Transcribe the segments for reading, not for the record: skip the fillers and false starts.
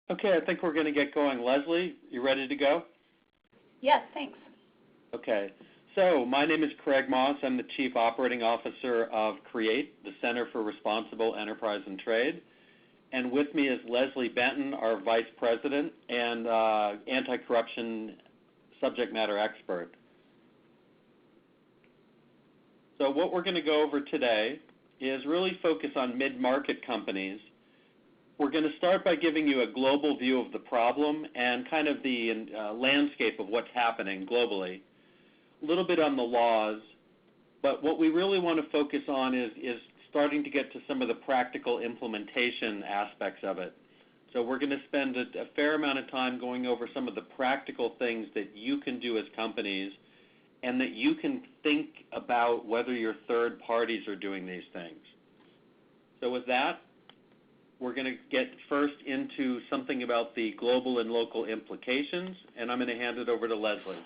Okay, I think we're going to get going. Leslie, you ready to go? Yes, thanks. Okay. So my name is Craig Moss. I'm the Chief Operating Officer of CREATE, the Center for Responsible Enterprise and Trade. And with me is Leslie Benton, our Vice President and anti-corruption subject matter expert. So what we're going to go over today is really focus on mid-market companies. We're going to start by giving you a global view of the problem and kind of the landscape of what's happening globally. A little bit on the laws, but what we really want to focus on is starting to get to some of the practical implementation aspects of it. So we're going to spend a fair amount of time going over some of the practical things that you can do as companies and that you can think about whether your third parties are doing these things. So with that, we're going to get first into something about the global and local implications, and I'm going to hand it over to Leslie.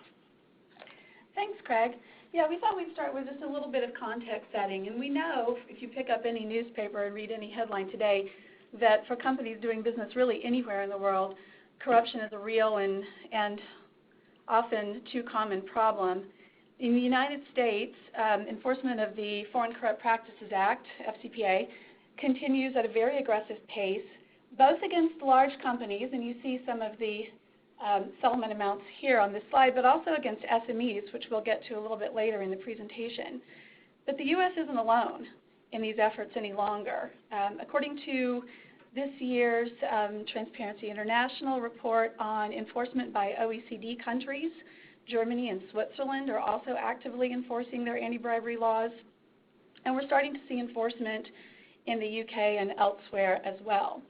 Thanks, Craig. Yeah, we thought we'd start with just a little bit of context setting. And we know, if you pick up any newspaper and read any headline today, that for companies doing business really anywhere in the world, corruption is a real and often too common problem. In the United States, enforcement of the Foreign Corrupt Practices Act, FCPA, continues at a very aggressive pace, both against large companies, and you see some of the settlement amounts here on this slide, but also against SMEs, which we'll get to a little bit later in the presentation. But the U.S. isn't alone in these efforts any longer. According to this year's Transparency International report on enforcement by OECD countries, Germany and Switzerland are also actively enforcing their anti-bribery laws, and we're starting to see enforcement in the UK and elsewhere as well.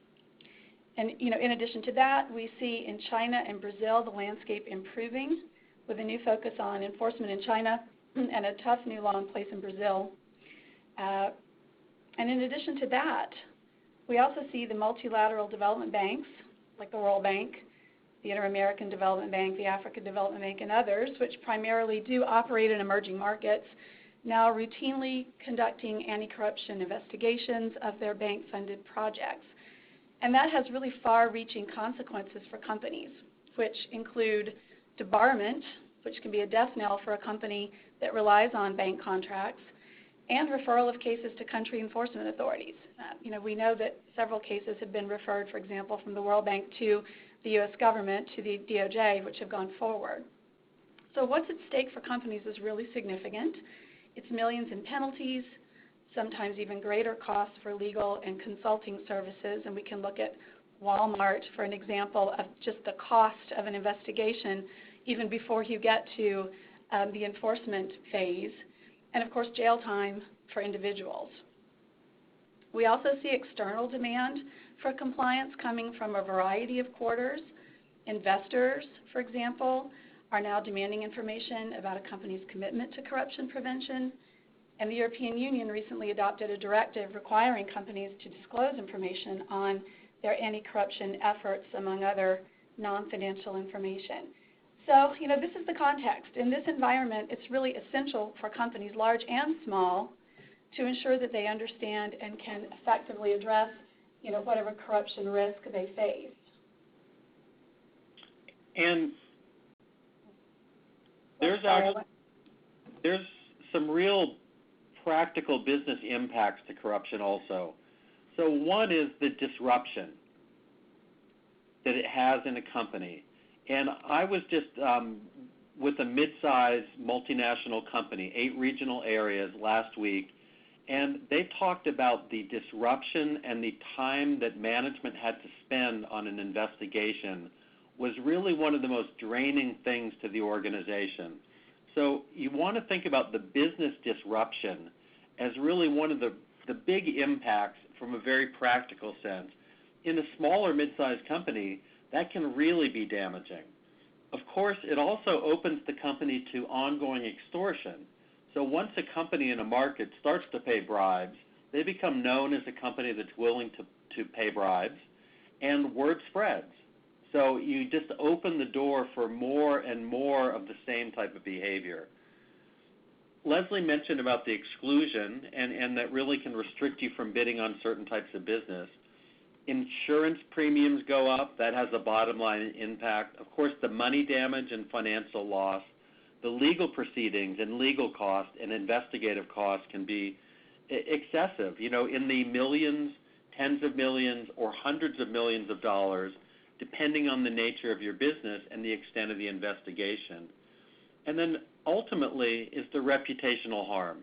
And in addition to that, we see in China and Brazil the landscape improving with a new focus on enforcement in China and a tough new law in place in Brazil. And in addition to that, we also see the multilateral development banks like the World Bank, the Inter-American Development Bank, the African Development Bank, and others, which primarily do operate in emerging markets, now routinely conducting anti-corruption investigations of their bank-funded projects. And that has really far-reaching consequences for companies, which include debarment, which can be a death knell for a company that relies on bank contracts, and referral of cases to country enforcement authorities. We know that several cases have been referred, for example, from the World Bank to the U.S. government, to the DOJ, which have gone forward. So what's at stake for companies is really significant. It's millions in penalties, sometimes even greater costs for legal and consulting services, and we can look at Walmart for an example of just the cost of an investigation even before you get to the enforcement phase, and of course jail time for individuals. We also see external demand for compliance coming from a variety of quarters. Investors, for example, are now demanding information about a company's commitment to corruption prevention, and the European Union recently adopted a directive requiring companies to disclose information on their anti-corruption efforts, among other non-financial information. So, this is the context. In this environment, it's really essential for companies, large and small, to ensure that they understand and can effectively address, whatever corruption risk they face. And there's some real practical business impacts to corruption also. So one is the disruption that it has in a company. And I was just with a mid-sized multinational company, 8 regional areas last week, and they talked about the disruption and the time that management had to spend on an investigation was really one of the most draining things to the organization. So you want to think about the business disruption as really one of the big impacts from a very practical sense. In a smaller mid-sized company, that can really be damaging. Of course, it also opens the company to ongoing extortion. So once a company in a market starts to pay bribes, they become known as a company that's willing to pay bribes, and word spreads. So you just open the door for more and more of the same type of behavior. Leslie mentioned about the exclusion, and that really can restrict you from bidding on certain types of business. Insurance premiums go up. That has a bottom line impact. Of course, the money damage and financial loss, the legal proceedings and legal costs and investigative costs can be excessive, in the millions, tens of millions, or hundreds of millions of dollars, depending on the nature of your business and the extent of the investigation. And then ultimately is the reputational harm.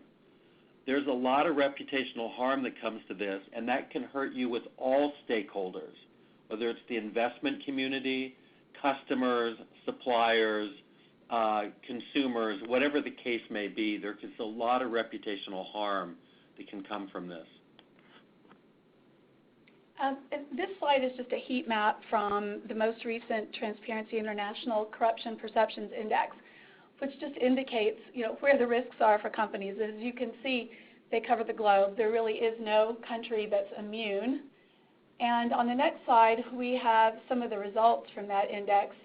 There's a lot of reputational harm that comes to this, and that can hurt you with all stakeholders, whether it's the investment community, customers, suppliers, consumers, whatever the case may be. There's a lot of reputational harm that can come from this. This slide is just a heat map from the most recent Transparency International Corruption Perceptions Index, which just indicates, where the risks are for companies. As you can see, they cover the globe. There really is no country that's immune. And on the next slide, we have some of the results from that index.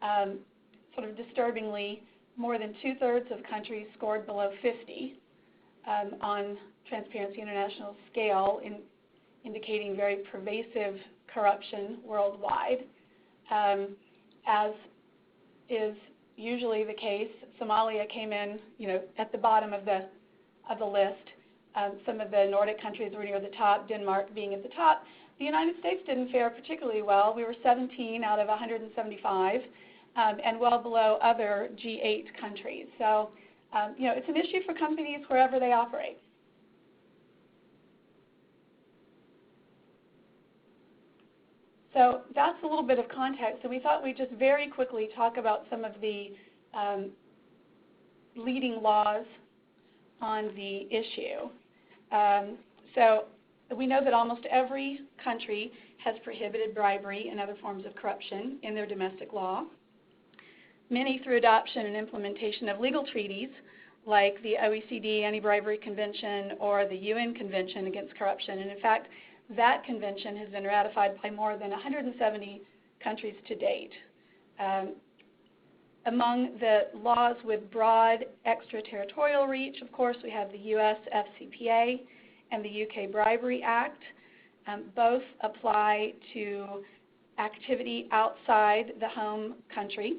Sort of disturbingly, more than 2/3 of countries scored below 50 on Transparency International scale, indicating very pervasive corruption worldwide. As is usually the case, Somalia came in, at the bottom of the list. Some of the Nordic countries were near the top, Denmark being at the top. The United States didn't fare particularly well. We were 17 out of 175, and well below other G8 countries. So, it's an issue for companies wherever they operate. So that's a little bit of context, and we thought we'd just very quickly talk about some of the leading laws on the issue. So we know that almost every country has prohibited bribery and other forms of corruption in their domestic law, many through adoption and implementation of legal treaties like the OECD Anti-Bribery Convention or the UN Convention Against Corruption. And in fact, that convention has been ratified by more than 170 countries to date. Among the laws with broad extraterritorial reach, of course, we have the US FCPA and the UK Bribery Act. Both apply to activity outside the home country.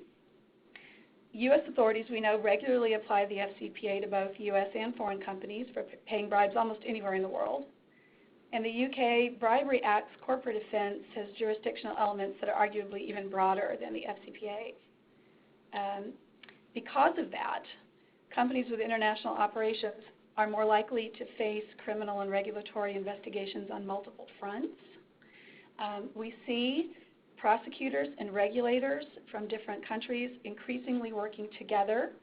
U.S. authorities, we know, regularly apply the FCPA to both U.S. and foreign companies for paying bribes almost anywhere in the world. And the UK Bribery Act's corporate offense has jurisdictional elements that are arguably even broader than the FCPA. Because of that, companies with international operations are more likely to face criminal and regulatory investigations on multiple fronts. We see prosecutors and regulators from different countries increasingly working together,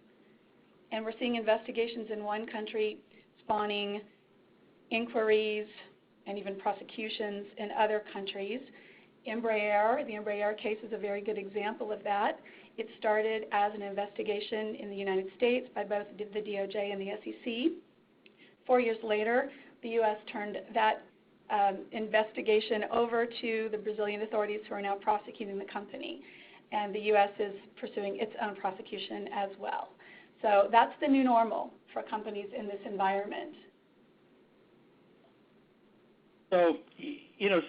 and we're seeing investigations in one country spawning inquiries and even prosecutions in other countries. The Embraer case is a very good example of that. It started as an investigation in the United States by both the DOJ and the SEC. 4 years later, the U.S. turned that investigation over to the Brazilian authorities, who are now prosecuting the company. And the U.S. is pursuing its own prosecution as well. So that's the new normal for companies in this environment. So,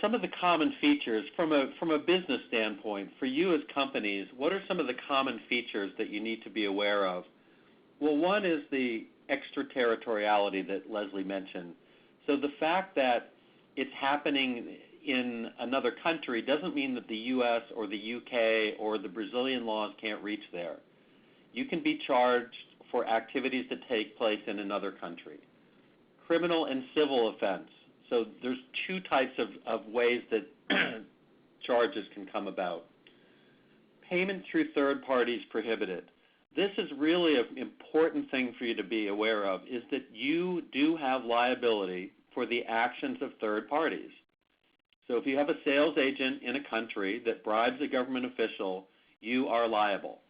some of the common features from a business standpoint, for you as companies, what are some of the common features that you need to be aware of? Well, one is the extraterritoriality that Leslie mentioned. So the fact that it's happening in another country doesn't mean that the U.S. or the U.K. or the Brazilian laws can't reach there. You can be charged for activities that take place in another country. Criminal and civil offense. So there's two types of ways that charges can come about. Payment through third parties prohibited. This is really an important thing for you to be aware of, is that you do have liability for the actions of third parties. So if you have a sales agent in a country that bribes a government official, you are liable.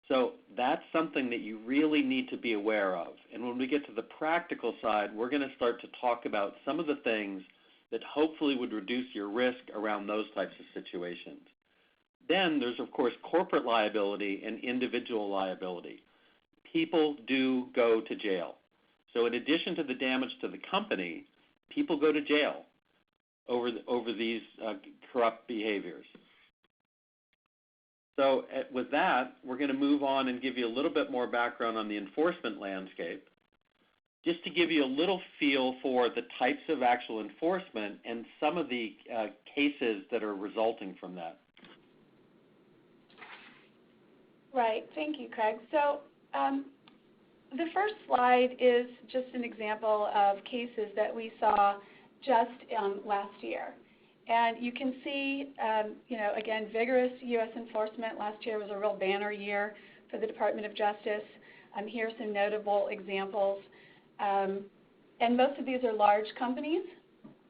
So that's something that you really need to be aware of. And when we get to the practical side, we're going to start to talk about some of the things that hopefully would reduce your risk around those types of situations. Then there's, of course, corporate liability and individual liability. People do go to jail. So in addition to the damage to the company, people go to jail. over these corrupt behaviors. So with that, we're going to move on and give you a little bit more background on the enforcement landscape, just to give you a little feel for the types of actual enforcement and some of the cases that are resulting from that. Right. Thank you, Craig. So the first slide is just an example of cases that we saw just last year. And you can see, again, vigorous U.S. enforcement. Last year was a real banner year for the Department of Justice. Here are some notable examples. And most of these are large companies,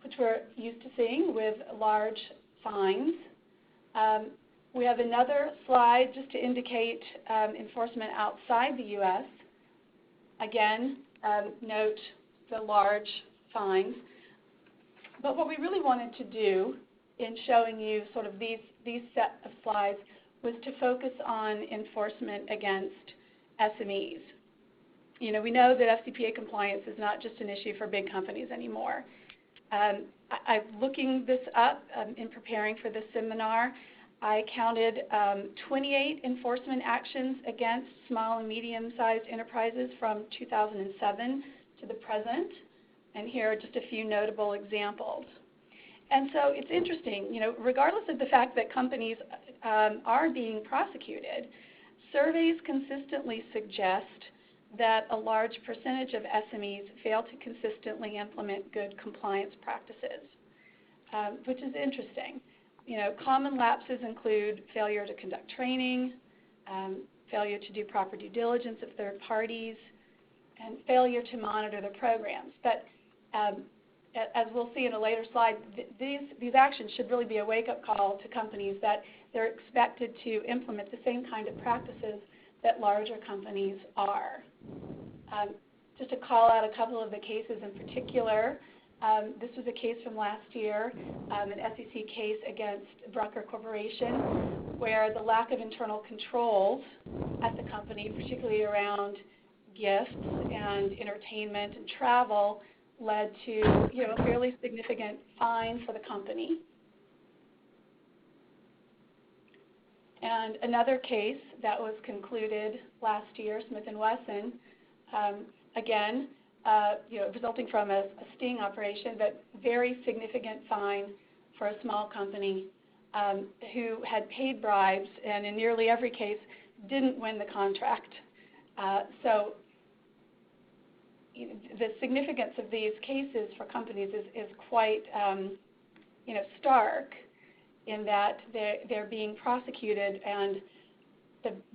which we're used to seeing with large fines. We have another slide just to indicate enforcement outside the U.S. Again, note the large fines. But what we really wanted to do in showing you sort of these set of slides was to focus on enforcement against SMEs. We know that FCPA compliance is not just an issue for big companies anymore. I'm looking this up in preparing for this seminar. I counted 28 enforcement actions against small and medium-sized enterprises from 2007 to the present. And here are just a few notable examples. And so it's interesting, regardless of the fact that companies are being prosecuted, surveys consistently suggest that a large percentage of SMEs fail to consistently implement good compliance practices, which is interesting. Common lapses include failure to conduct training, failure to do proper due diligence of third parties, and failure to monitor the programs. But as we'll see in a later slide, these actions should really be a wake-up call to companies that they're expected to implement the same kind of practices that larger companies are. Just to call out a couple of the cases in particular, this was a case from last year, an SEC case against Brucker Corporation, where the lack of internal controls at the company, particularly around gifts and entertainment and travel, led to a fairly significant fine for the company. And another case that was concluded last year, Smith & Wesson, again, resulting from a sting operation, but very significant fine for a small company who had paid bribes and in nearly every case didn't win the contract. So the significance of these cases for companies is quite stark, in that they're being prosecuted and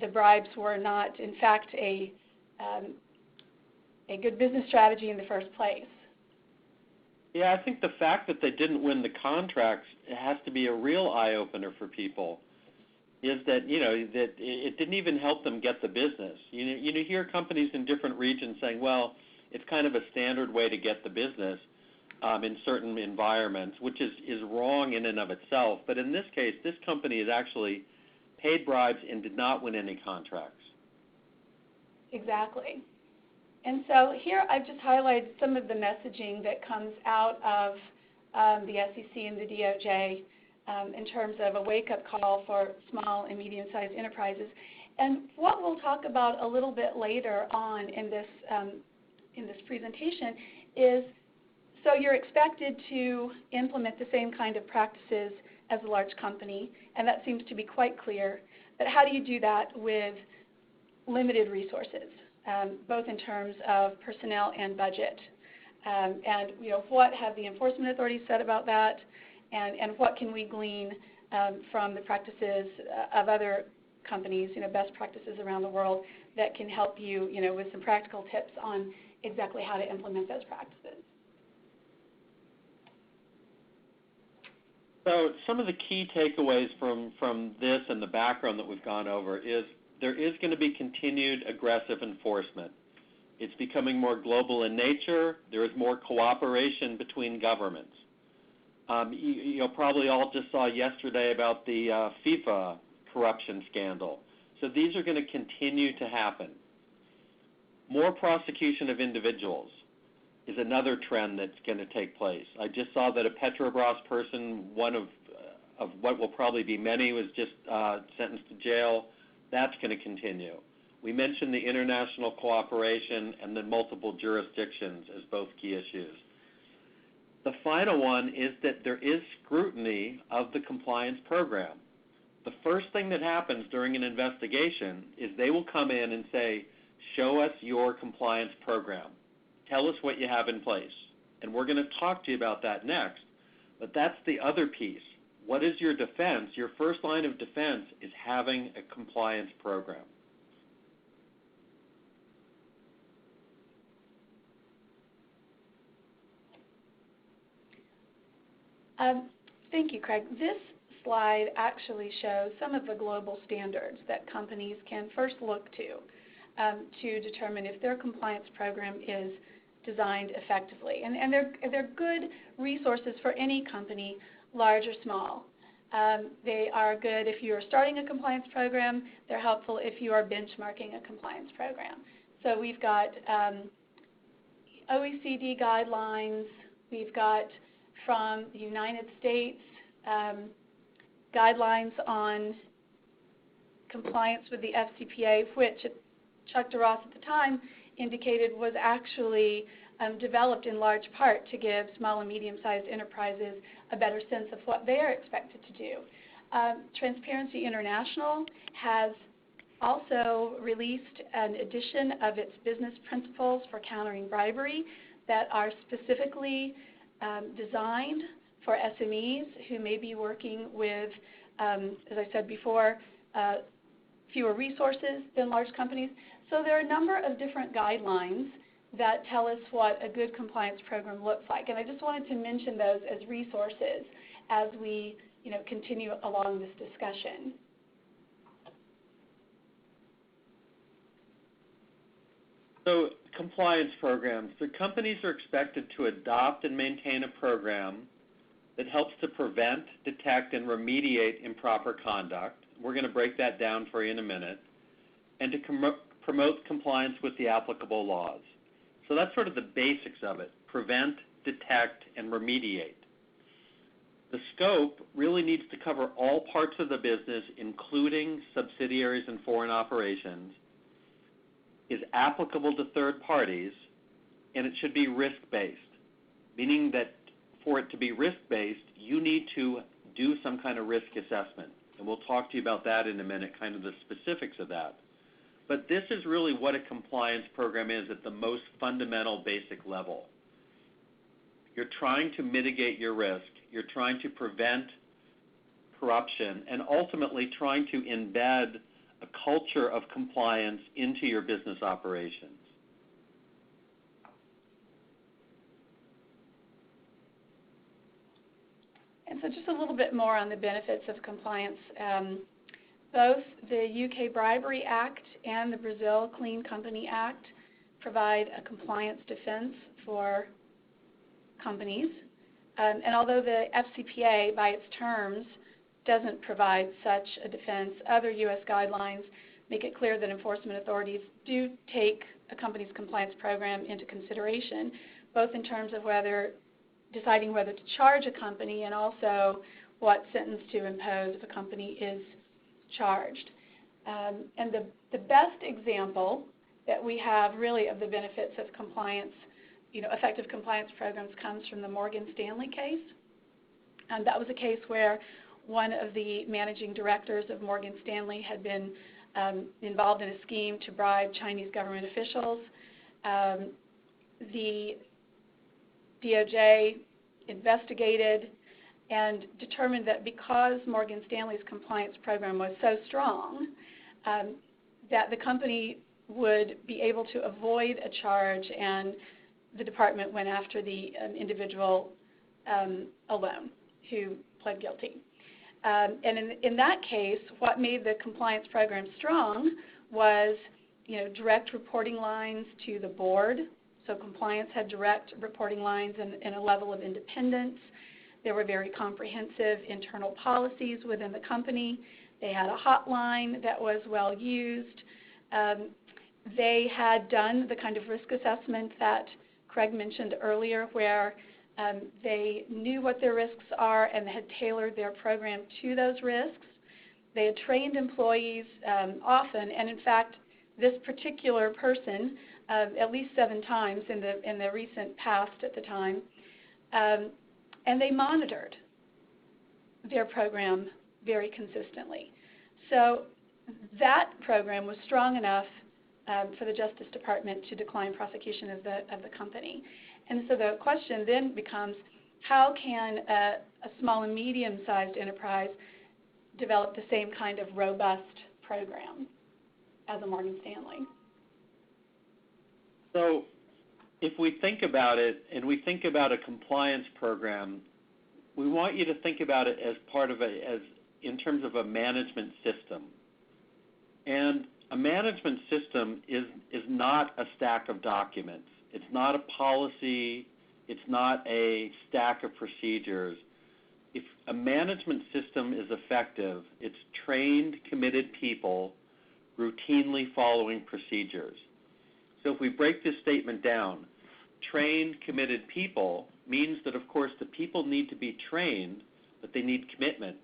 the bribes were not, in fact, a good business strategy in the first place. Yeah, I think the fact that they didn't win the contracts has to be a real eye-opener for people, is that, that it didn't even help them get the business. You hear companies in different regions saying, well, it's kind of a standard way to get the business in certain environments, which is wrong in and of itself. But in this case, this company has actually paid bribes and did not win any contracts. Exactly. And so here I've just highlighted some of the messaging that comes out of the SEC and the DOJ in terms of a wake-up call for small and medium-sized enterprises. And what we'll talk about a little bit later on in this presentation is, so you're expected to implement the same kind of practices as a large company, and that seems to be quite clear. But how do you do that with limited resources, both in terms of personnel and budget? And what have the enforcement authorities said about that, and what can we glean from the practices of other companies, best practices around the world that can help you, with some practical tips on exactly how to implement those practices. So some of the key takeaways from this and the background that we've gone over is there is going to be continued aggressive enforcement. It's becoming more global in nature. There is more cooperation between governments. You probably all just saw yesterday about the FIFA corruption scandal. So these are going to continue to happen. More prosecution of individuals. is another trend that's going to take place. I just saw that a Petrobras person, one of what will probably be many, was just sentenced to jail. That's going to continue. We mentioned the international cooperation and the multiple jurisdictions as both key issues. The final one is that there is scrutiny of the compliance program. The first thing that happens during an investigation is they will come in and say, show us your compliance program. Tell us what you have in place. And we're going to talk to you about that next. But that's the other piece. What is your defense? Your first line of defense is having a compliance program. Thank you, Craig. This slide actually shows some of the global standards that companies can first look to determine if their compliance program is designed effectively. And they're good resources for any company, large or small. They are good if you are starting a compliance program. They're helpful if you are benchmarking a compliance program. So we've got OECD guidelines. We've got from the United States guidelines on compliance with the FCPA, which Chuck DeRoss at the time indicated was actually developed in large part to give small and medium-sized enterprises a better sense of what they are expected to do. Transparency International has also released an edition of its business principles for countering bribery that are specifically designed for SMEs who may be working with, as I said before, fewer resources than large companies. So there are a number of different guidelines that tell us what a good compliance program looks like. And I just wanted to mention those as resources as we continue along this discussion. So compliance programs. The companies are expected to adopt and maintain a program that helps to prevent, detect, and remediate improper conduct. We're going to break that down for you in a minute. And to promote compliance with the applicable laws. So that's sort of the basics of it. Prevent, detect, and remediate. The scope really needs to cover all parts of the business, including subsidiaries and foreign operations, is applicable to third parties, and it should be risk-based, meaning that for it to be risk-based, you need to do some kind of risk assessment. And we'll talk to you about that in a minute, kind of the specifics of that. But this is really what a compliance program is at the most fundamental basic level. You're trying to mitigate your risk. You're trying to prevent corruption and ultimately trying to embed a culture of compliance into your business operations. And so just a little bit more on the benefits of compliance. Both the UK Bribery Act and the Brazil Clean Company Act provide a compliance defense for companies. And although the FCPA, by its terms, doesn't provide such a defense, other U.S. guidelines make it clear that enforcement authorities do take a company's compliance program into consideration, both in terms of deciding whether to charge a company and also what sentence to impose if a company is charged. And the best example that we have really of the benefits of compliance, effective compliance programs comes from the Morgan Stanley case. And that was a case where one of the managing directors of Morgan Stanley had been involved in a scheme to bribe Chinese government officials. The DOJ investigated and determined that because Morgan Stanley's compliance program was so strong, that the company would be able to avoid a charge, and the department went after the individual alone who pled guilty. And in that case, what made the compliance program strong was, direct reporting lines to the board. So compliance had direct reporting lines and a level of independence. There were very comprehensive internal policies within the company. They had a hotline that was well used. They had done the kind of risk assessment that Craig mentioned earlier, where they knew what their risks are and had tailored their program to those risks. They had trained employees often, and in fact, this particular person, at least 7 times in the recent past at the time, and they monitored their program very consistently. So that program was strong enough for the Justice Department to decline prosecution of the company. And so the question then becomes, how can a small and medium-sized enterprise develop the same kind of robust program as a Morgan Stanley? So if we think about it and we think about a compliance program, we want you to think about it as part of in terms of a management system. And a management system is not a stack of documents. It's not a policy. It's not a stack of procedures. If a management system is effective, it's trained, committed people routinely following procedures. So if we break this statement down, trained, committed people means that, of course, the people need to be trained, but they need commitment.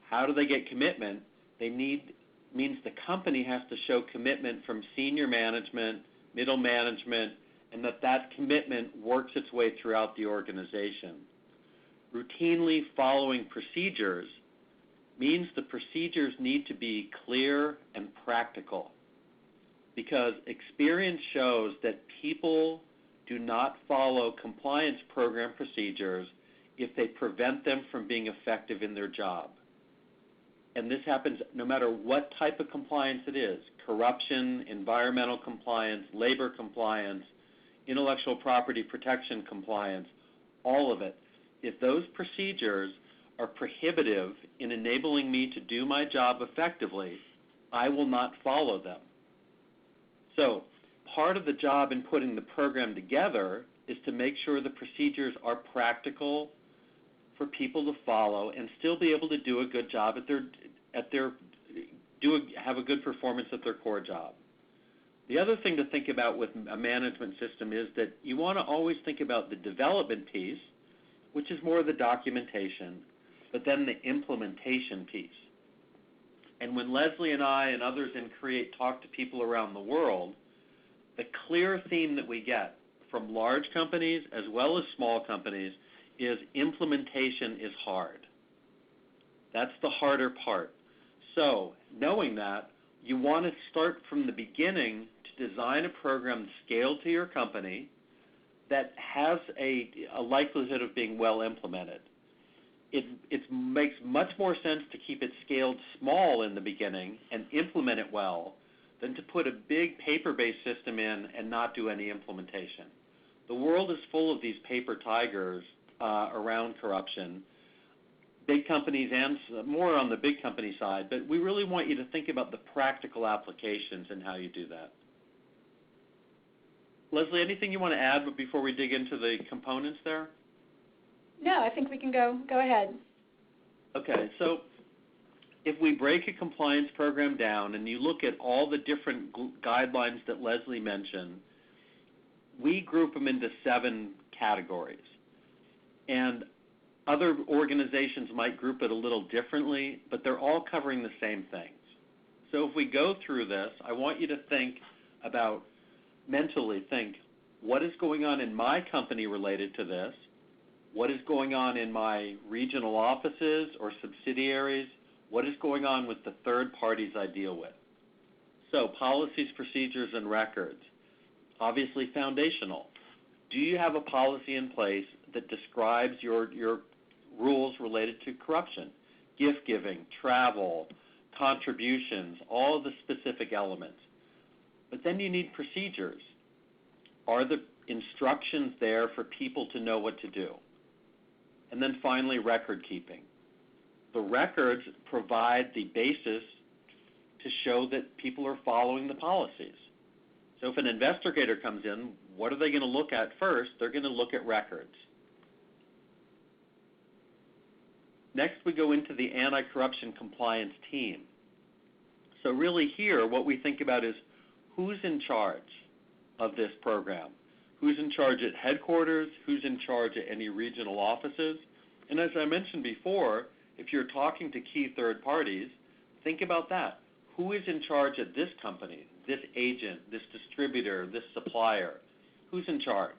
How do they get commitment? Means the company has to show commitment from senior management, middle management, and that commitment works its way throughout the organization. Routinely following procedures means the procedures need to be clear and practical, because experience shows that people do not follow compliance program procedures if they prevent them from being effective in their job. And this happens no matter what type of compliance it is: corruption, environmental compliance, labor compliance, intellectual property protection compliance, all of it. If those procedures are prohibitive in enabling me to do my job effectively, I will not follow them. So part of the job in putting the program together is to make sure the procedures are practical for people to follow and still be able to do a good job have a good performance at their core job. The other thing to think about with a management system is that you want to always think about the development piece, which is more the documentation, but then the implementation piece. And when Leslie and I and others in Create talk to people around the world, the clear theme that we get from large companies as well as small companies is implementation is hard. That's the harder part. So knowing that, you want to start from the beginning to design a program scaled to your company that has a likelihood of being well implemented. It makes much more sense to keep it scaled small in the beginning and implement it well than to put a big paper-based system in and not do any implementation. The world is full of these paper tigers around corruption, big companies and more on the big company side, but we really want you to think about the practical applications and how you do that. Leslie, anything you want to add before we dig into the components there? No, I think we can go ahead. Okay, so if we break a compliance program down and you look at all the different guidelines that Leslie mentioned, we group them into 7 categories. And other organizations might group it a little differently, but they're all covering the same things. So if we go through this, I want you to mentally think, what is going on in my company related to this? What is going on in my regional offices or subsidiaries? What is going on with the third parties I deal with? So policies, procedures, and records. Obviously foundational. Do you have a policy in place that describes your rules related to corruption? Gift giving, travel, contributions, all of the specific elements. But then you need procedures. Are the instructions there for people to know what to do? And then finally, record keeping. The records provide the basis to show that people are following the policies. So if an investigator comes in, what are they going to look at first? They're going to look at records. Next, we go into the anti-corruption compliance team. So really here, what we think about is who's in charge of this program? who's in charge at headquarters, who's in charge at any regional offices. And as I mentioned before, if you're talking to key third parties, think about that. Who is in charge at this company, this agent, this distributor, this supplier? Who's in charge?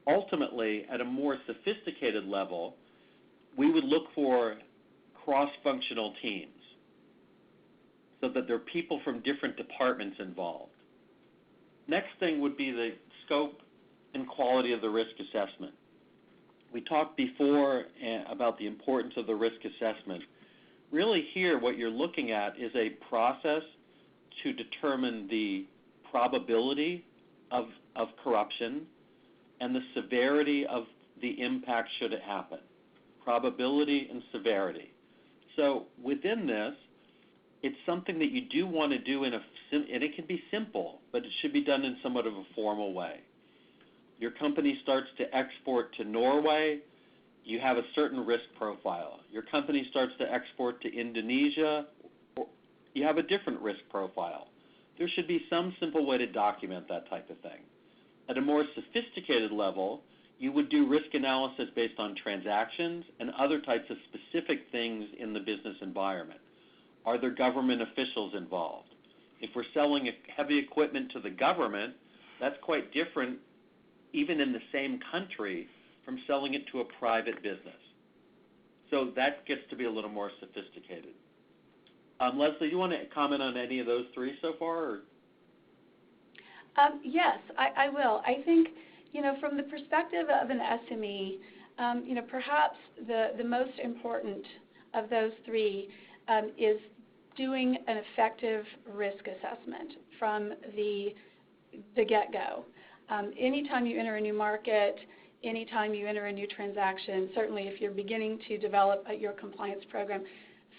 Ultimately, at a more sophisticated level, we would look for cross-functional teams so that there are people from different departments involved. Next thing would be the scope and quality of the risk assessment. We talked before about the importance of the risk assessment. Really here, what you're looking at is a process to determine the probability of corruption and the severity of the impact should it happen. Probability and severity. So within this, it's something that you do want to do and it can be simple, but it should be done in somewhat of a formal way. Your company starts to export to Norway, you have a certain risk profile. Your company starts to export to Indonesia, you have a different risk profile. There should be some simple way to document that type of thing. At a more sophisticated level, you would do risk analysis based on transactions and other types of specific things in the business environment. Are there government officials involved? If we're selling heavy equipment to the government, that's quite different, even in the same country, from selling it to a private business. So that gets to be a little more sophisticated. Leslie, you want to comment on any of those three so far? Or? Yes, I will. I think, from the perspective of an SME, perhaps the most important of those three is doing an effective risk assessment from the get-go. Anytime you enter a new market, anytime you enter a new transaction, certainly if you're beginning to develop your compliance program,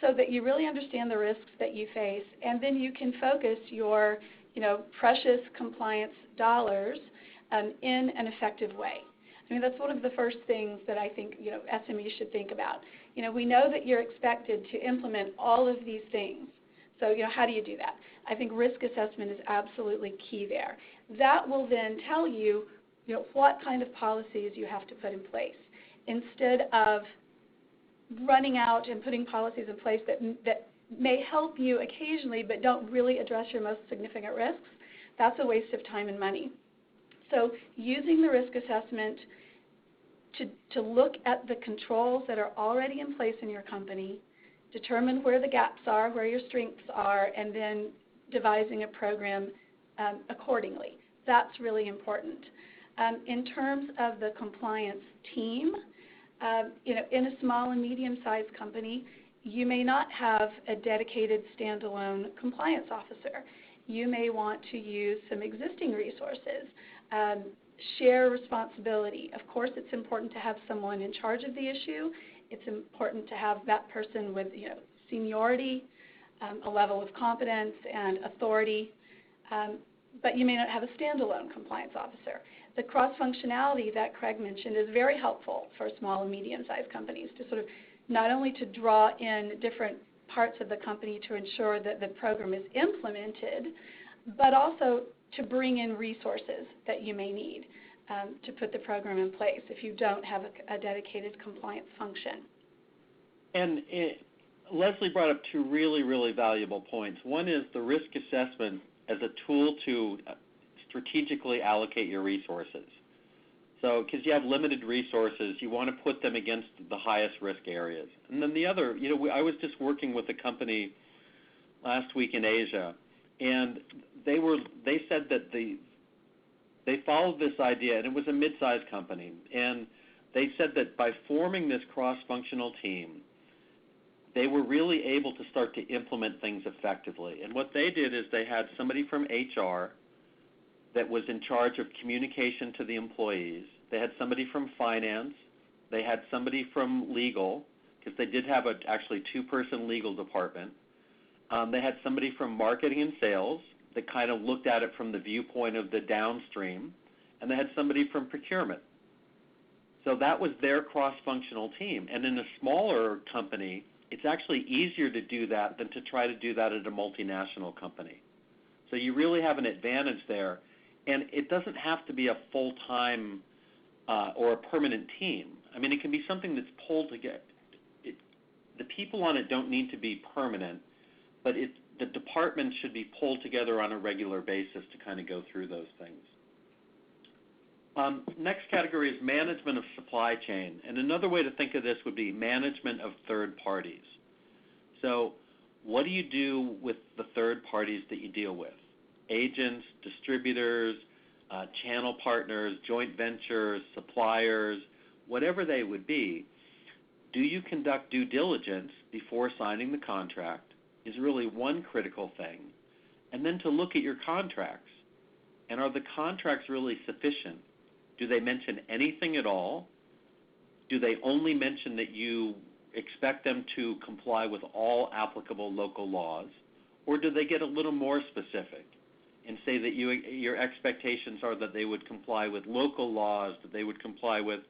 so that you really understand the risks that you face, and then you can focus your precious compliance dollars in an effective way. I mean, that's one of the first things that I think SMEs should think about. We know that you're expected to implement all of these things. So how do you do that? I think risk assessment is absolutely key there. That will then tell you what kind of policies you have to put in place, instead of running out and putting policies in place that may help you occasionally but don't really address your most significant risks. That's a waste of time and money. So using the risk assessment to look at the controls that are already in place in your company, determine where the gaps are, where your strengths are, and then devising a program accordingly. That's really important. In terms of the compliance team, in a small and medium-sized company, you may not have a dedicated standalone compliance officer. You may want to use some existing resources. Share responsibility. Of course, it's important to have someone in charge of the issue. It's important to have that person with seniority, a level of competence and authority, but you may not have a standalone compliance officer. The cross-functionality that Craig mentioned is very helpful for small and medium-sized companies to sort of not only to draw in different parts of the company to ensure that the program is implemented, but also to bring in resources that you may need to put the program in place if you don't have a dedicated compliance function. And Leslie brought up two really, really valuable points. One is the risk assessment as a tool to strategically allocate your resources. So because you have limited resources, you want to put them against the highest risk areas. And then the other, I was just working with a company last week in Asia, and they said that they followed this idea, and it was a mid-sized company, and they said that by forming this cross-functional team, they were really able to start to implement things effectively. And what they did is they had somebody from HR that was in charge of communication to the employees. They had somebody from finance. They had somebody from legal, because they did have actually two-person legal department. They had somebody from marketing and sales that kind of looked at it from the viewpoint of the downstream, and they had somebody from procurement. So that was their cross-functional team. And in a smaller company, it's actually easier to do that than to try to do that at a multinational company. So you really have an advantage there. And it doesn't have to be a full-time or a permanent team. I mean, it can be something that's pulled together. The people on it don't need to be permanent, but the department should be pulled together on a regular basis to kind of go through those things. Next category is management of supply chain. And another way to think of this would be management of third parties. So what do you do with the third parties that you deal with? Agents, distributors, channel partners, joint ventures, suppliers, whatever they would be. Do you conduct due diligence before signing the contract is really one critical thing. And then to look at your contracts. And are the contracts really sufficient? Do they mention anything at all? Do they only mention that you expect them to comply with all applicable local laws? Or do they get a little more specific and say that your expectations are that they would comply with local laws, that they would comply with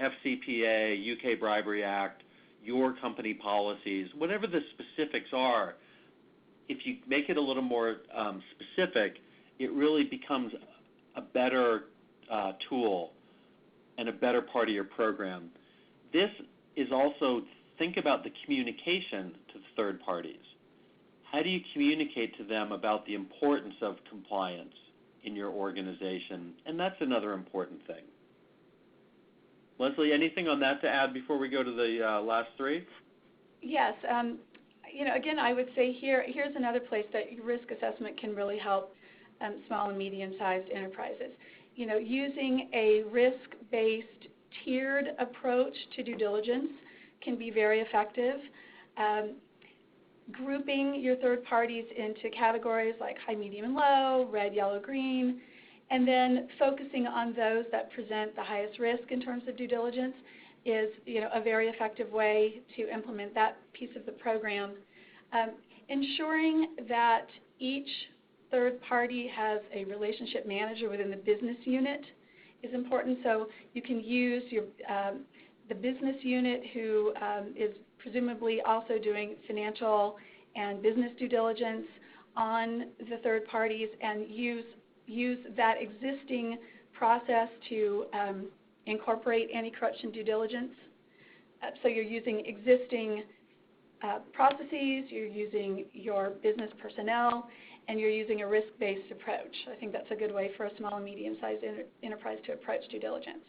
FCPA, UK Bribery Act, your company policies, whatever the specifics are? If you make it a little more specific, it really becomes a better tool and a better part of your program. This is also, think about the communication to the third parties. How do you communicate to them about the importance of compliance in your organization? And that's another important thing. Leslie, anything on that to add before we go to the last three? Yes. Again, I would say here's another place that risk assessment can really help small and medium-sized enterprises. Using a risk-based tiered approach to due diligence can be very effective. Grouping your third parties into categories like high, medium, and low, red, yellow, green, and then focusing on those that present the highest risk in terms of due diligence is a very effective way to implement that piece of the program. Ensuring that each third party has a relationship manager within the business unit is important. So you can use the business unit who is presumably also doing financial and business due diligence on the third parties and use that existing process to incorporate anti-corruption due diligence. So you're using existing processes, you're using your business personnel, and you're using a risk-based approach. I think that's a good way for a small and medium-sized enterprise to approach due diligence.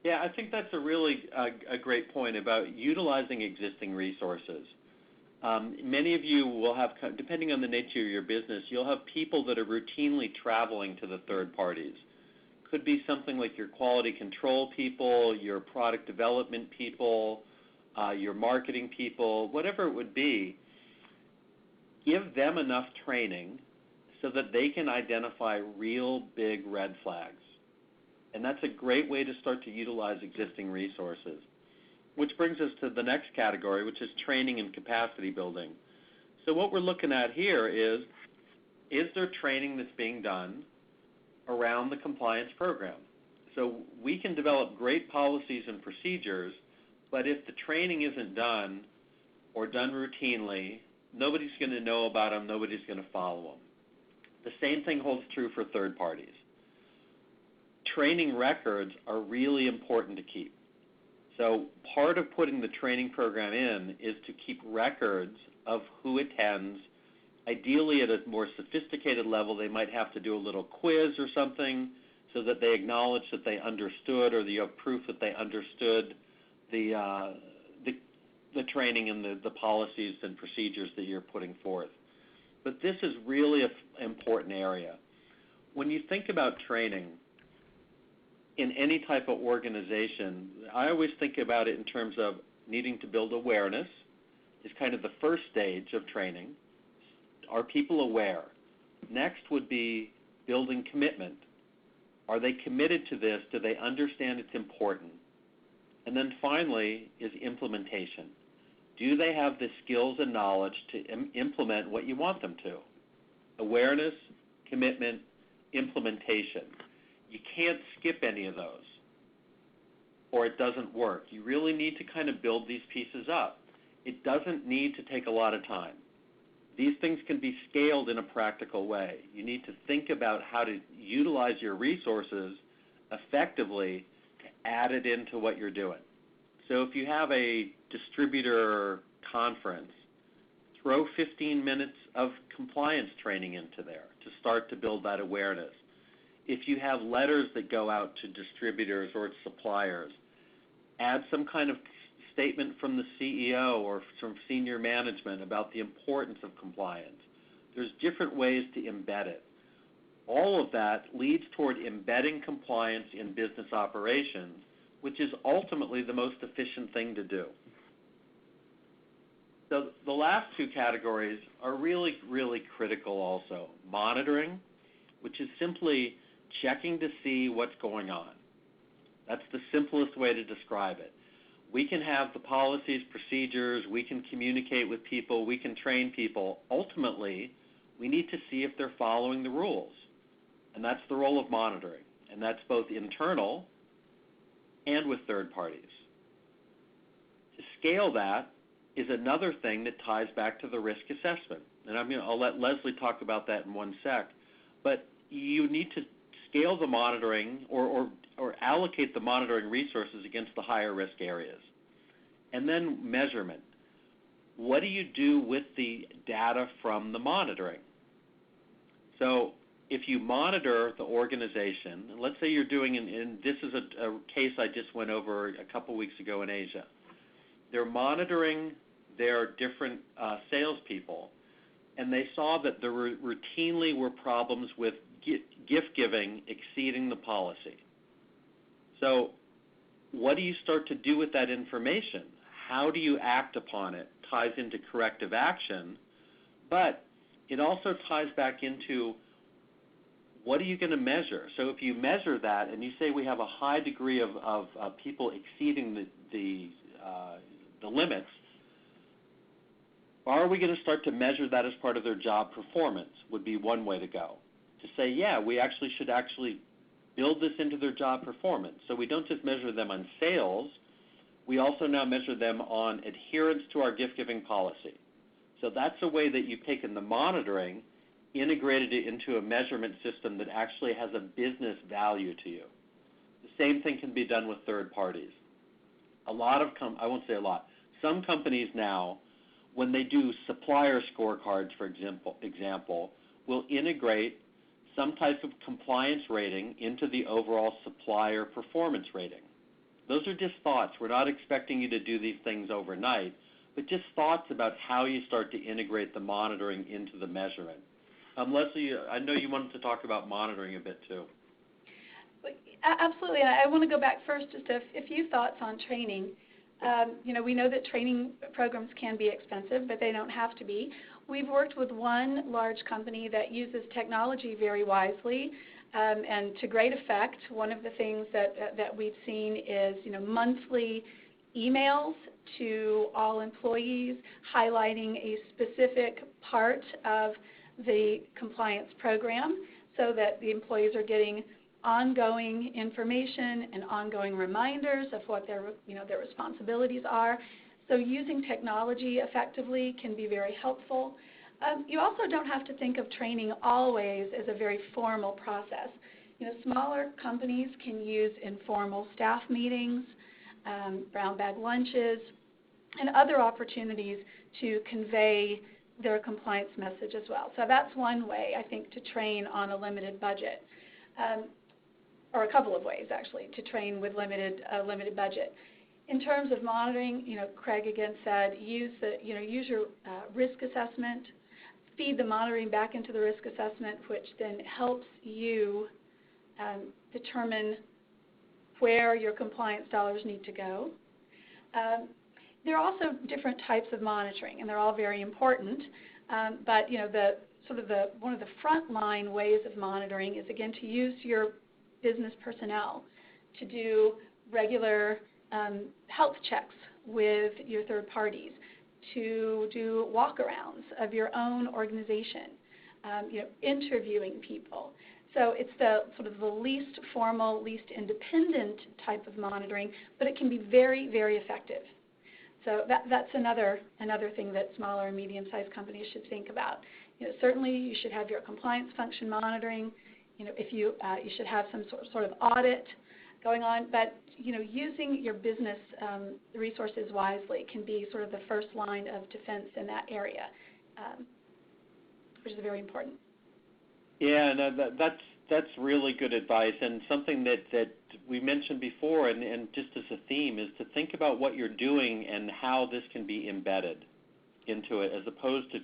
Yeah, I think that's a really a great point about utilizing existing resources. Many of you will have, depending on the nature of your business, you'll have people that are routinely traveling to the third parties. Could be something like your quality control people, your product development people, your marketing people, whatever it would be. Give them enough training so that they can identify real big red flags. And that's a great way to start to utilize existing resources. Which brings us to the next category, which is training and capacity building. So what we're looking at here is there training that's being done around the compliance program? So we can develop great policies and procedures, but if the training isn't done or done routinely, nobody's going to know about them, nobody's going to follow them. The same thing holds true for third parties. Training records are really important to keep. So part of putting the training program in is to keep records of who attends. Ideally at a more sophisticated level, they might have to do a little quiz or something so that they acknowledge that they understood, or that you have proof that they understood the training and the policies and procedures that you're putting forth. But this is really an important area. When you think about training in any type of organization, I always think about it in terms of needing to build awareness is kind of the first stage of training. Are people aware? Next would be building commitment. Are they committed to this? Do they understand it's important? And then finally is implementation. Do they have the skills and knowledge to implement what you want them to? Awareness, commitment, implementation. You can't skip any of those or it doesn't work. You really need to kind of build these pieces up. It doesn't need to take a lot of time. these things can be scaled in a practical way. You need to think about how to utilize your resources effectively to add it into what you're doing. So if you have a distributor conference, throw 15 minutes of compliance training into there to start to build that awareness. If you have letters that go out to distributors or suppliers, add some kind of statement from the CEO or from senior management about the importance of compliance. There's different ways to embed it. All of that leads toward embedding compliance in business operations, which is ultimately the most efficient thing to do. So the last two categories are really, really critical also. Monitoring, which is simply checking to see what's going on. That's the simplest way to describe it. We can have the policies, procedures, we can communicate with people, we can train people. Ultimately, we need to see if they're following the rules. And that's the role of monitoring. And that's both internal and with third parties. To scale that is another thing that ties back to the risk assessment. And I'll let Leslie talk about that in one sec. But you need to scale the monitoring or allocate the monitoring resources against the higher risk areas. And then measurement. What do you do with the data from the monitoring? So if you monitor the organization, and let's say you're doing, and this is a case I just went over a couple weeks ago in Asia. They're monitoring their different salespeople, and they saw that there routinely were problems with gift giving exceeding the policy. So what do you start to do with that information? How do you act upon it? Ties into corrective action, but it also ties back into what are you going to measure? So if you measure that and you say we have a high degree of people exceeding the limits, are we going to start to measure that as part of their job performance would be one way to go. To say, yeah, we should build this into their job performance. So we don't just measure them on sales, we also now measure them on adherence to our gift-giving policy. So that's a way that you've taken the monitoring, integrated it into a measurement system that actually has a business value to you. The same thing can be done with third parties. I won't say a lot, some companies now, when they do supplier scorecards, for example, will integrate some type of compliance rating into the overall supplier performance rating. Those are just thoughts. We're not expecting you to do these things overnight, but just thoughts about how you start to integrate the monitoring into the measurement. Leslie, I know you wanted to talk about monitoring a bit too. Absolutely. I want to go back first just a few thoughts on training. We know that training programs can be expensive, but they don't have to be. We've worked with one large company that uses technology very wisely and to great effect. One of the things that we've seen is monthly emails to all employees highlighting a specific part of the compliance program so that the employees are getting ongoing information and ongoing reminders of what their responsibilities are. So using technology effectively can be very helpful. You also don't have to think of training always as a very formal process. Smaller companies can use informal staff meetings, brown bag lunches, and other opportunities to convey their compliance message as well. So that's one way, I think, to train on a limited budget, or a couple of ways, actually, to train with limited budget. In terms of monitoring, Craig again said, use your risk assessment, feed the monitoring back into the risk assessment, which then helps you determine where your compliance dollars need to go. There are also different types of monitoring, and they're all very important. But one of the frontline ways of monitoring is again to use your business personnel to do regular health checks with your third parties, to do walkarounds of your own organization, interviewing people. So it's the least formal, least independent type of monitoring, but it can be very, very effective. So that's another thing that smaller and medium-sized companies should think about. Certainly you should have your compliance function monitoring. If you should have some sort of audit going on, but using your business resources wisely can be sort of the first line of defense in that area, which is very important. Yeah, no, that's really good advice, and something that we mentioned before, and just as a theme, is to think about what you're doing and how this can be embedded into it, as opposed to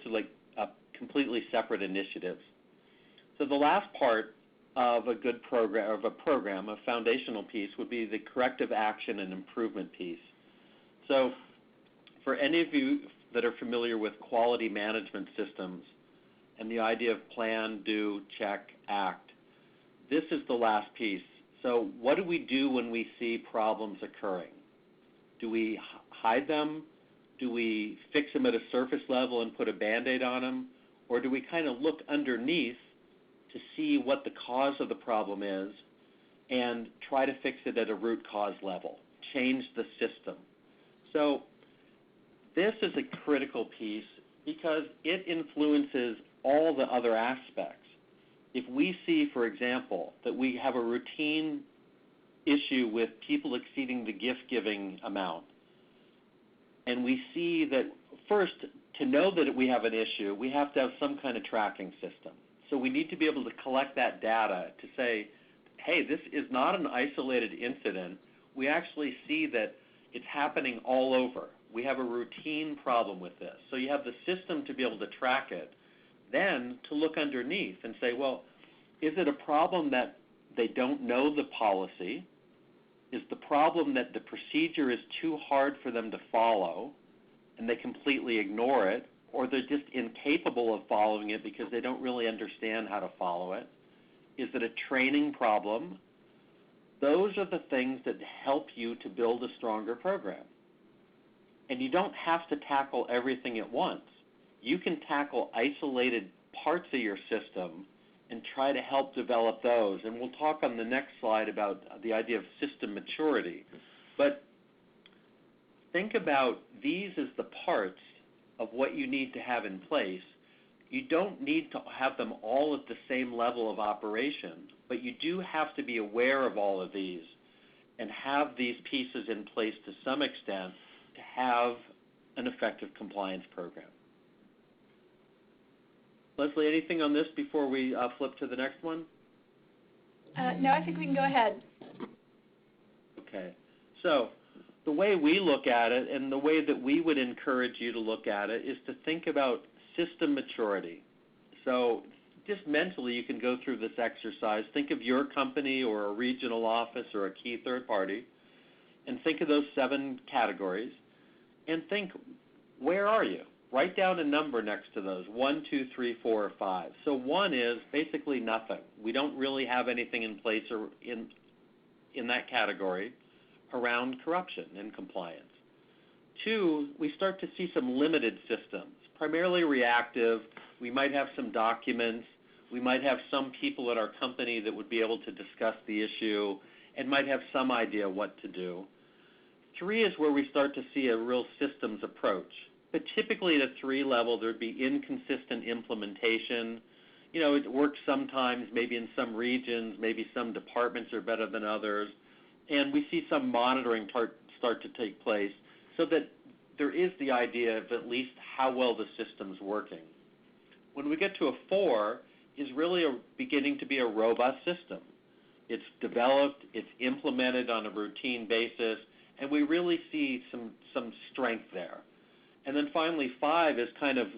like completely separate initiatives. So the last part of a good program, a foundational piece, would be the corrective action and improvement piece. So for any of you that are familiar with quality management systems and the idea of plan, do, check, act, this is the last piece. So what do we do when we see problems occurring? Do we hide them? Do we fix them at a surface level and put a Band-Aid on them? Or do we kind of look underneath to see what the cause of the problem is and try to fix it at a root cause level, change the system? So this is a critical piece because it influences all the other aspects. If we see, for example, that we have a routine issue with people exceeding the gift-giving amount, and we see that, first, to know that we have an issue, we have to have some kind of tracking system. So we need to be able to collect that data to say, hey, this is not an isolated incident. We actually see that it's happening all over. We have a routine problem with this. So you have the system to be able to track it, then to look underneath and say, well, is it a problem that they don't know the policy? Is the problem that the procedure is too hard for them to follow and they completely ignore it, or they're just incapable of following it because they don't really understand how to follow it? Is it a training problem? Those are the things that help you to build a stronger program. And you don't have to tackle everything at once. You can tackle isolated parts of your system and try to help develop those. And we'll talk on the next slide about the idea of system maturity. But think about these as the parts of what you need to have in place. You don't need to have them all at the same level of operation, but you do have to be aware of all of these and have these pieces in place to some extent to have an effective compliance program. Leslie, anything on this before we flip to the next one? No, I think we can go ahead. Okay. So the way we look at it and the way that we would encourage you to look at it is to think about system maturity. So just mentally you can go through this exercise. Think of your company or a regional office or a key third party and think of those 7 categories and think, where are you? Write down a number next to those, 1, 2, 3, 4, or 5. So 1 is basically nothing. We don't really have anything in place or in that category around corruption and compliance. 2, we start to see some limited systems, primarily reactive. We might have some documents. We might have some people at our company that would be able to discuss the issue and might have some idea what to do. 3 is where we start to see a real systems approach. But typically at a 3 level, there'd be inconsistent implementation. It works sometimes, maybe in some regions, maybe some departments are better than others. And we see some monitoring start to take place so that there is the idea of at least how well the system's working. When we get to a 4, is really beginning to be a robust system. It's developed, it's implemented on a routine basis, and we really see some strength there. And then finally, 5 is kind of,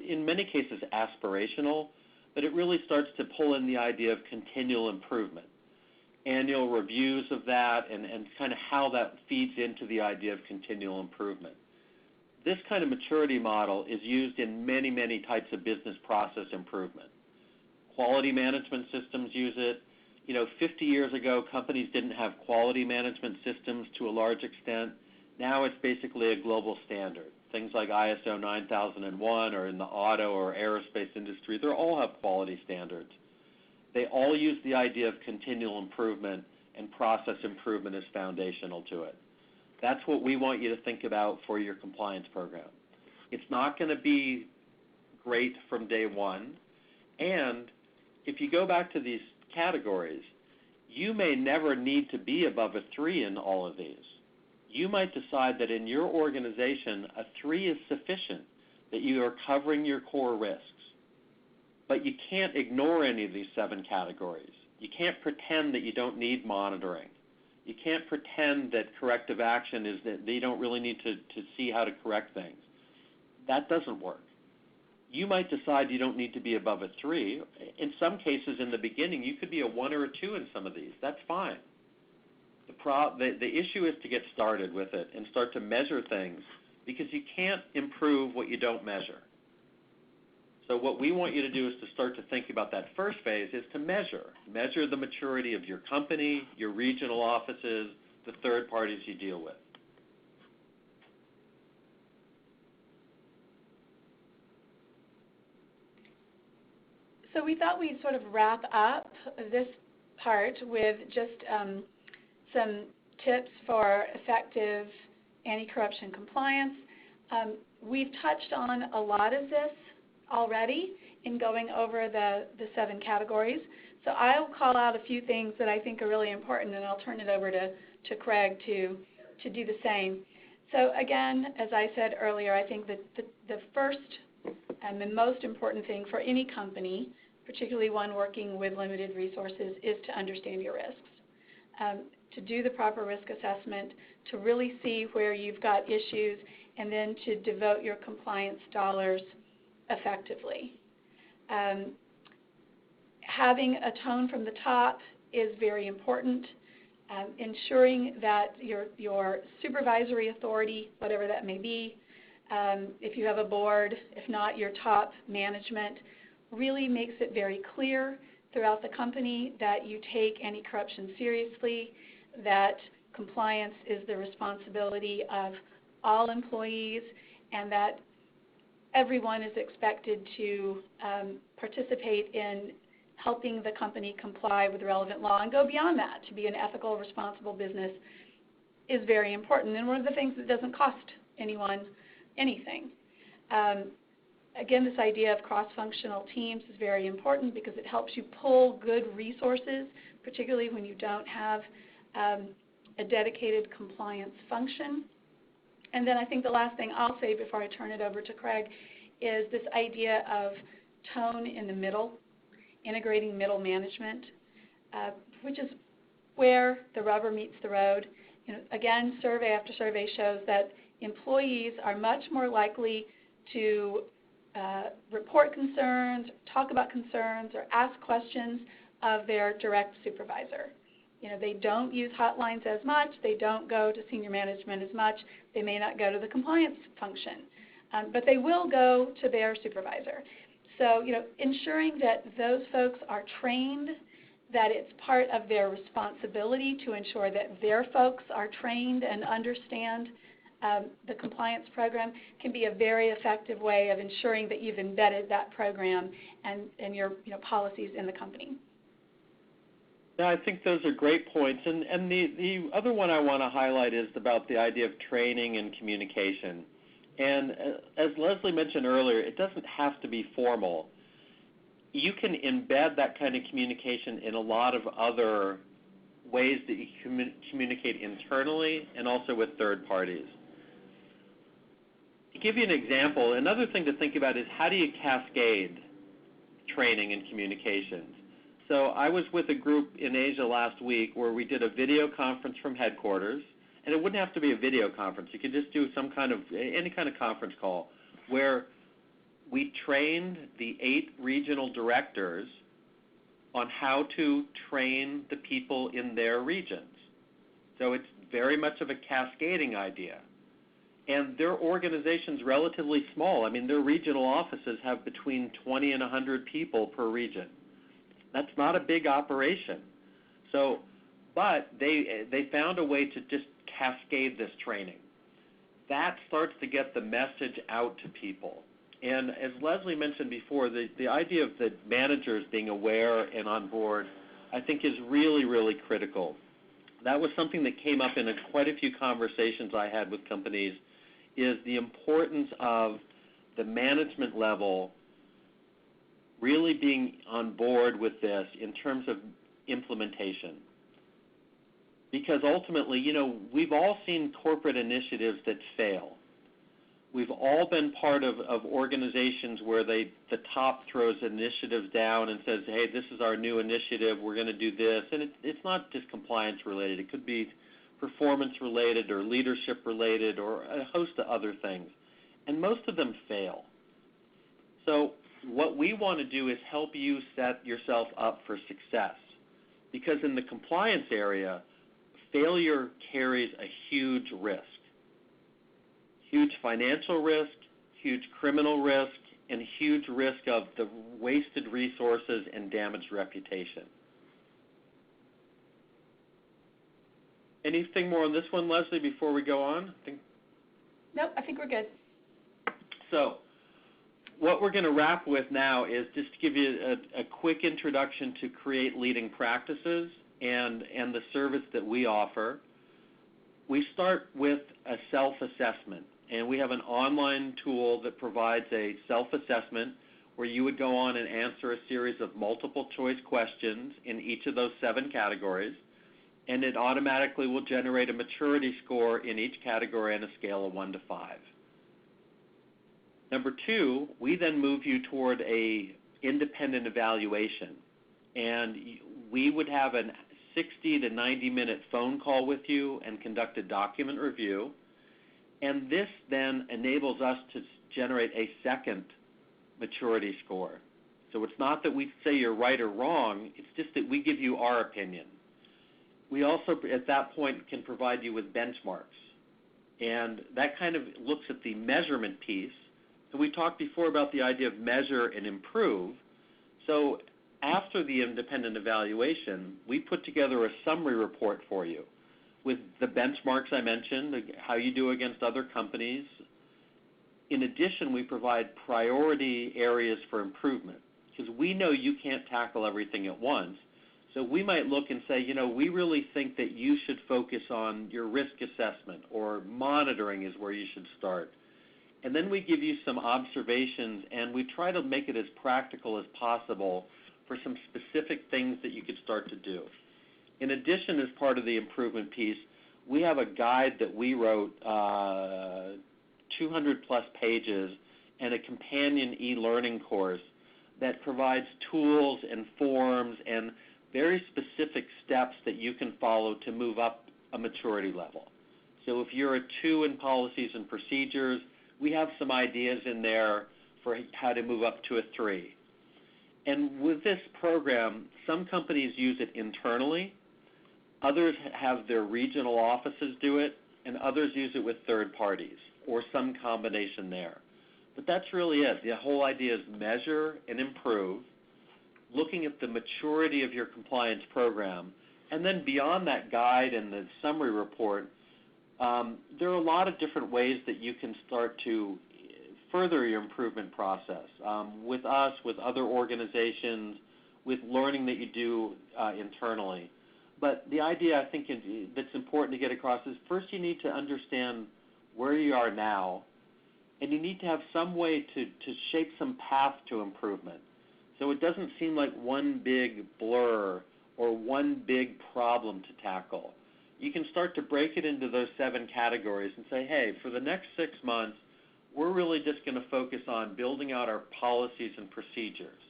in many cases, aspirational, but it really starts to pull in the idea of continual improvement, annual reviews of that, and kind of how that feeds into the idea of continual improvement. This kind of maturity model is used in many, many types of business process improvement. Quality management systems use it. 50 years ago, companies didn't have quality management systems to a large extent. Now it's basically a global standard. Things like ISO 9001 or in the auto or aerospace industry, they all have quality standards. They all use the idea of continual improvement, and process improvement is foundational to it. That's what we want you to think about for your compliance program. It's not going to be great from day one, and if you go back to these categories, you may never need to be above a 3 in all of these. You might decide that in your organization, a 3 is sufficient, that you are covering your core risks. But you can't ignore any of these 7 categories. You can't pretend that you don't need monitoring. You can't pretend that corrective action is that they don't really need to see how to correct things. That doesn't work. You might decide you don't need to be above a 3. In some cases in the beginning, you could be a 1 or a 2 in some of these. That's fine. The issue is to get started with it and start to measure things, because you can't improve what you don't measure. So what we want you to do is to start to think about that first phase is to measure. Measure the maturity of your company, your regional offices, the third parties you deal with. So we thought we'd sort of wrap up this part with just some tips for effective anti-corruption compliance. We've touched on a lot of this already in going over the 7 categories. So I'll call out a few things that I think are really important, and I'll turn it over to Craig to do the same. So again, as I said earlier, I think that the first and the most important thing for any company, particularly one working with limited resources, is to understand your risks, to do the proper risk assessment, to really see where you've got issues, and then to devote your compliance dollars effectively. Having a tone from the top is very important. Ensuring that your supervisory authority, whatever that may be, if you have a board, if not your top management, really makes it very clear throughout the company that you take anti-corruption seriously, that compliance is the responsibility of all employees, and that everyone is expected to participate in helping the company comply with relevant law and go beyond that. To be an ethical, responsible business is very important, and one of the things that doesn't cost anyone anything. Again, this idea of cross-functional teams is very important because it helps you pull good resources, particularly when you don't have a dedicated compliance function. And then I think the last thing I'll say before I turn it over to Craig is this idea of tone in the middle, integrating middle management, which is where the rubber meets the road. Again, survey after survey shows that employees are much more likely to report concerns, talk about concerns, or ask questions of their direct supervisor. They don't use hotlines as much. They don't go to senior management as much. They may not go to the compliance function, but they will go to their supervisor. So, ensuring that those folks are trained, that it's part of their responsibility to ensure that their folks are trained and understand the compliance program can be a very effective way of ensuring that you've embedded that program and your policies in the company. Yeah, I think those are great points. And the other one I want to highlight is about the idea of training and communication. And as Leslie mentioned earlier, it doesn't have to be formal. You can embed that kind of communication in a lot of other ways that you communicate internally and also with third parties. To give you an example, another thing to think about is how do you cascade training and communications? So I was with a group in Asia last week where we did a video conference from headquarters, and it wouldn't have to be a video conference. You could just do any kind of conference call where we trained the 8 regional directors on how to train the people in their regions. So it's very much of a cascading idea. And their organization's relatively small. I mean, their regional offices have between 20 and 100 people per region. That's not a big operation. So, but they found a way to just cascade this training. That starts to get the message out to people. And as Leslie mentioned before, the idea of the managers being aware and on board, I think is really, really critical. that was something that came up in quite a few conversations I had with companies, is the importance of the management level really being on board with this in terms of implementation. Because ultimately, we've all seen corporate initiatives that fail. We've all been part of organizations where the top throws initiatives down and says, hey, this is our new initiative, we're going to do this. And it's not just compliance related. It could be performance related or leadership related or a host of other things. And most of them fail. So what we want to do is help you set yourself up for success. Because in the compliance area, failure carries a huge risk. Huge financial risk, huge criminal risk, and huge risk of the wasted resources and damaged reputation. Anything more on this one, Leslie, before we go on? Nope, I think we're good. So what we're going to wrap with now is just to give you a quick introduction to Create Leading Practices and the service that we offer. We start with a self-assessment, and we have an online tool that provides a self-assessment where you would go on and answer a series of multiple choice questions in each of those 7 categories, and it automatically will generate a maturity score in each category on a scale of 1 to 5. Number 2, we then move you toward a independent evaluation, and we would have a 60 to 90-minute phone call with you and conduct a document review, and this then enables us to generate a second maturity score. So it's not that we say you're right or wrong, it's just that we give you our opinion. We also, at that point, can provide you with benchmarks, and that kind of looks at the measurement piece. And we talked before about the idea of measure and improve. So after the independent evaluation, we put together a summary report for you with the benchmarks I mentioned, how you do against other companies. In addition, we provide priority areas for improvement, because we know you can't tackle everything at once. So we might look and say, we really think that you should focus on your risk assessment, or monitoring is where you should start. And then we give you some observations, and we try to make it as practical as possible for some specific things that you could start to do. In addition, as part of the improvement piece, we have a guide that we wrote, 200-plus pages, and a companion e-learning course that provides tools and forms and very specific steps that you can follow to move up a maturity level. So if you're a 2 in policies and procedures, we have some ideas in there for how to move up to a 3. And with this program, some companies use it internally, others have their regional offices do it, and others use it with third parties, or some combination there. But that's really it. The whole idea is measure and improve, looking at the maturity of your compliance program, and then beyond that guide and the summary report, there are a lot of different ways that you can start to further your improvement process with us, with other organizations, with learning that you do internally. But the idea I think that's important to get across is first you need to understand where you are now, and you need to have some way to shape some path to improvement. So it doesn't seem like one big blur or one big problem to tackle. You can start to break it into those 7 categories and say, hey, for the next 6 months, we're really just going to focus on building out our policies and procedures,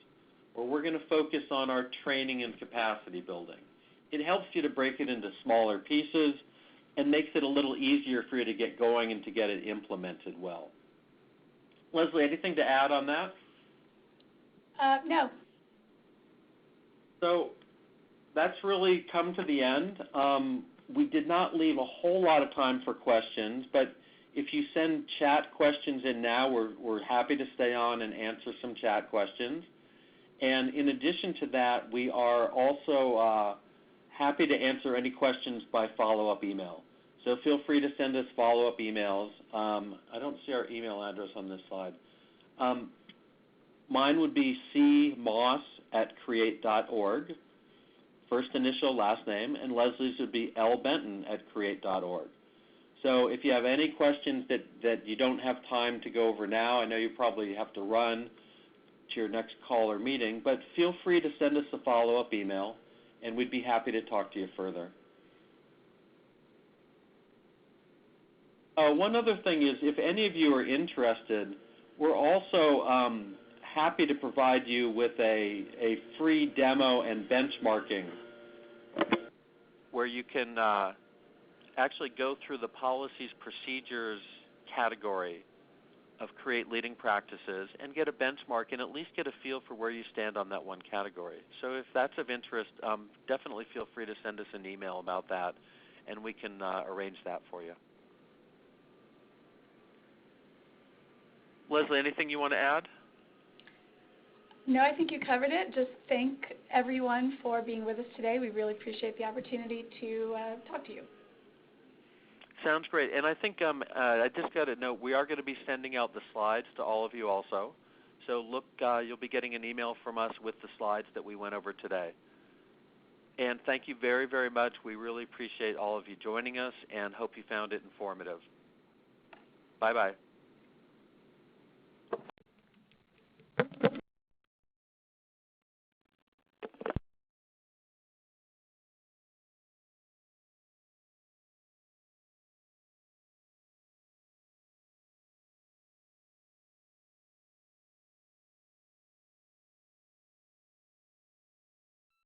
or we're going to focus on our training and capacity building. It helps you to break it into smaller pieces and makes it a little easier for you to get going and to get it implemented well. Leslie, anything to add on that? No. So that's really come to the end. We did not leave a whole lot of time for questions, but if you send chat questions in now, we're happy to stay on and answer some chat questions. And in addition to that, we are also happy to answer any questions by follow-up email. So feel free to send us follow-up emails. I don't see our email address on this slide. Mine would be cmoss@create.org. first initial, last name, and Leslie's would be lbenton@create.org. So if you have any questions that you don't have time to go over now, I know you probably have to run to your next call or meeting, but feel free to send us a follow-up email, and we'd be happy to talk to you further. One other thing is, if any of you are interested, we're also happy to provide you with a free demo and benchmarking where you can actually go through the policies, procedures category of Create Leading Practices and get a benchmark and at least get a feel for where you stand on that one category. So if that's of interest, definitely feel free to send us an email about that, and we can arrange that for you. Leslie, anything you want to add? No, I think you covered it. Just thank everyone for being with us today. We really appreciate the opportunity to talk to you. Sounds great. And I think I just got to note, we are going to be sending out the slides to all of you also. So look, you'll be getting an email from us with the slides that we went over today. And thank you very, very much. We really appreciate all of you joining us and hope you found it informative. Bye-bye.